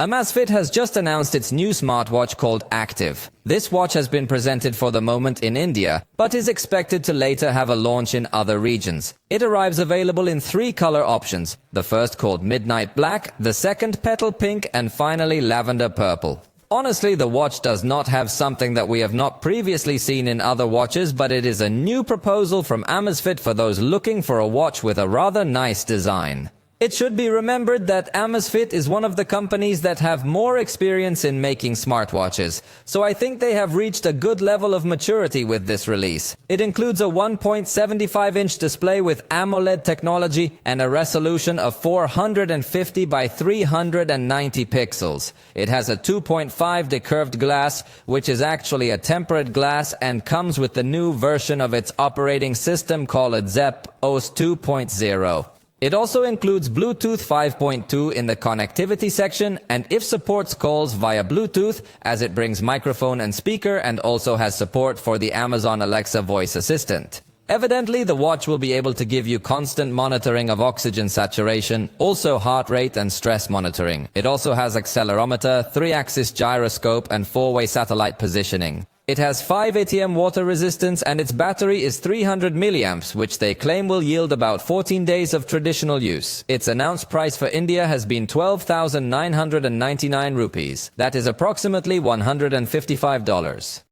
Amazfit has just announced its new smartwatch called Active. This watch has been presented for the moment in India, but is expected to later have a launch in other regions. It arrives available in 3 color options, the first called Midnight Black, the second Petal Pink, and finally Lavender Purple. Honestly, the watch does not have something that we have not previously seen in other watches, but it is a new proposal from Amazfit for those looking for a watch with a rather nice design. It should be remembered that Amazfit is one of the companies that have more experience in making smartwatches, so I think they have reached a good level of maturity with this release. It includes a 1.75-inch display with AMOLED technology and a resolution of 450 by 390 pixels. It has a 2.5D curved glass, which is actually a tempered glass and comes with the new version of its operating system called ZEP OS 2.0. It also includes Bluetooth 5.2 in the connectivity section, and if supports calls via Bluetooth, as it brings microphone and speaker, and also has support for the Amazon Alexa voice assistant. Evidently, the watch will be able to give you constant monitoring of oxygen saturation, also heart rate and stress monitoring. It also has accelerometer, 3-axis gyroscope, and 4-way satellite positioning. It has 5 ATM water resistance and its battery is 300 milliamps, which they claim will yield about 14 days of traditional use. Its announced price for India has been 12,999 rupees. That is approximately $155.